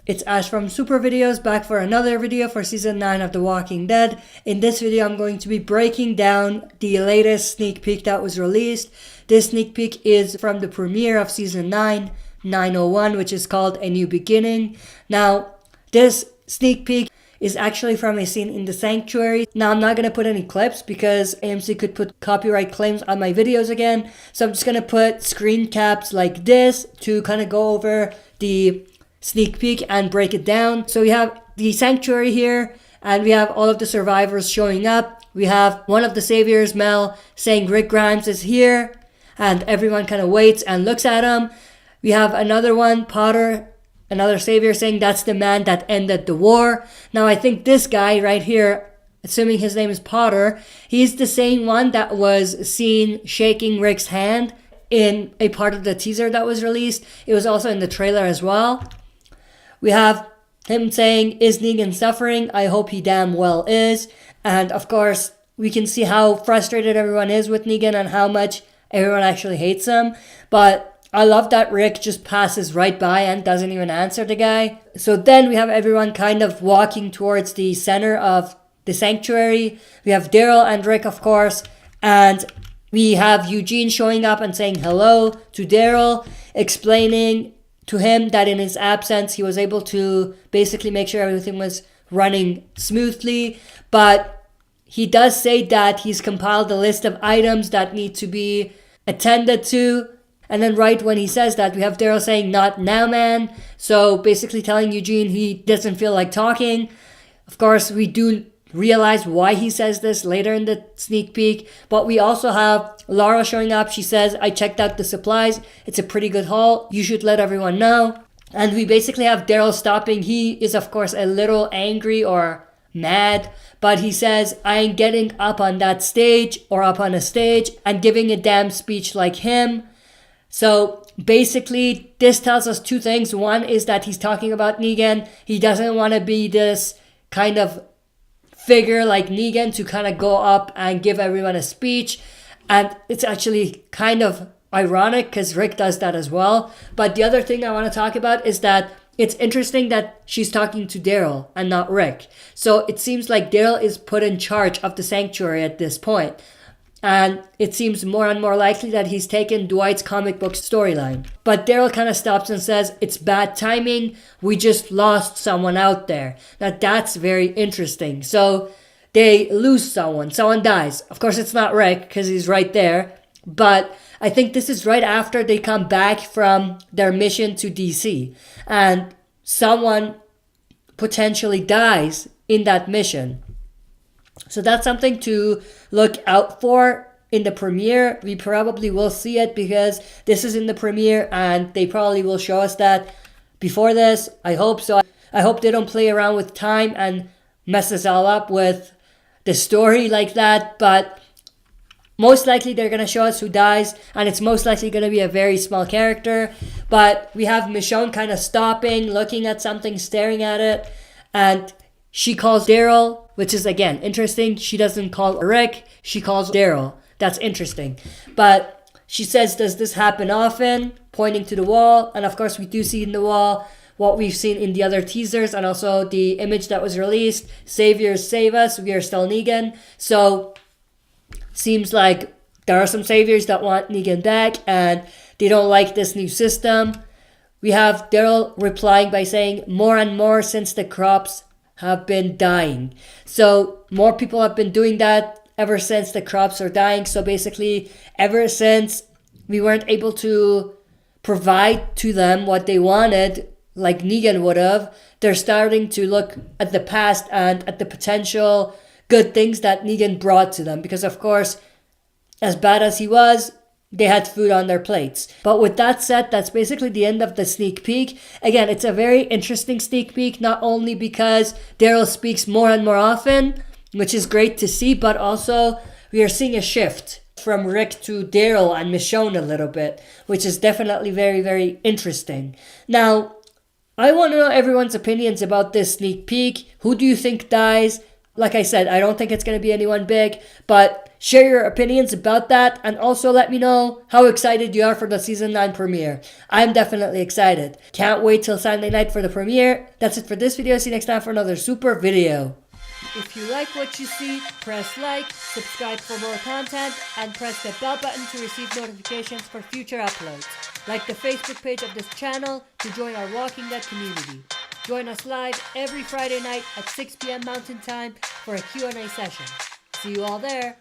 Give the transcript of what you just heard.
It's Ash from Super Videos, back for another video for Season 9 of The Walking Dead. In this video, I'm going to be breaking down the latest sneak peek that was released. This sneak peek is from the premiere of Season 9, 901, which is called A New Beginning. Now, this sneak peek is actually from a scene in the sanctuary. Now, I'm not going to put any clips because AMC could put copyright claims on my videos again. So I'm just going to put screen caps like this to kind of go over the sneak peek and break it down. So we have the sanctuary here, and we have all of the survivors showing up. We have one of the saviors, Mel, saying Rick Grimes is here, and everyone kind of waits and looks at him. We have another one, Potter, another savior, saying that's the man that ended the war. Now I think this guy right here, assuming his name is Potter, he's the same one that was seen shaking Rick's hand in a part of the teaser that was released. It was also in the trailer as well. We have him saying, is Negan suffering? I hope he damn well is. And of course, we can see how frustrated everyone is with Negan and how much everyone actually hates him. But I love that Rick just passes right by and doesn't even answer the guy. So then we have everyone kind of walking towards the center of the sanctuary. We have Daryl and Rick, of course. And we have Eugene showing up and saying hello to Daryl, explaining to him that in his absence he was able to basically make sure everything was running smoothly. But he does say that he's compiled a list of items that need to be attended to. And then right when he says that, we have Daryl saying, not now, man. So basically telling Eugene he doesn't feel like talking. Of course, we do realize why he says this later in the sneak peek. But we also have Laura showing up. She says, I checked out the supplies. It's a pretty good haul. You should let everyone know. And we basically have Daryl stopping. He is, of course, a little angry or mad. But he says, I ain't getting up on that stage or up on a stage and giving a damn speech like him. So basically, this tells us two things. One is that he's talking about Negan. He doesn't want to be this kind of figure like Negan to kind of go up and give everyone a speech. And it's actually kind of ironic because Rick does that as well. But the other thing I want to talk about is that it's interesting that she's talking to Daryl and not Rick. So it seems like Daryl is put in charge of the sanctuary at this point. And it seems more and more likely that he's taken Dwight's comic book storyline. But Daryl kind of stops and says, it's bad timing. We just lost someone out there. Now that's very interesting. So they lose someone. Someone dies. Of course, it's not Rick because he's right there. But I think this is right after they come back from their mission to DC. And someone potentially dies in that mission. So that's something to look out for in the premiere. We probably will see it because this is in the premiere and they probably will show us that before this. I hope so. I hope they don't play around with time and mess us all up with the story like that. But most likely they're going to show us who dies, and it's most likely going to be a very small character. But we have Michonne kind of stopping, looking at something, staring at it, and she calls Daryl, which is, again, interesting. She doesn't call Rick. She calls Daryl. That's interesting. But she says, does this happen often? Pointing to the wall. And, of course, we do see in the wall what we've seen in the other teasers and also the image that was released. Saviors save us. We are still Negan. So, seems like there are some saviors that want Negan back and they don't like this new system. We have Daryl replying by saying, more and more since the crops have been dying. So more people have been doing that ever since the crops are dying. So basically, ever since we weren't able to provide to them what they wanted, like Negan would have, they're starting to look at the past and at the potential good things that Negan brought to them. Because of course, as bad as he was, they had food on their plates. But with that said, that's basically the end of the sneak peek. Again, it's a very interesting sneak peek, not only because Daryl speaks more and more often, which is great to see, but also we are seeing a shift from Rick to Daryl and Michonne a little bit, which is definitely very, very interesting. Now, I want to know everyone's opinions about this sneak peek. Who do you think dies? Like I said, I don't think it's going to be anyone big, but share your opinions about that, and also let me know how excited you are for the Season 9 premiere. I'm definitely excited. Can't wait till Sunday night for the premiere. That's it for this video. See you next time for another super video. If you like what you see, press like, subscribe for more content, and press the bell button to receive notifications for future uploads. Like the Facebook page of this channel to join our Walking Dead community. Join us live every Friday night at 6 p.m. Mountain Time for a Q&A session. See you all there.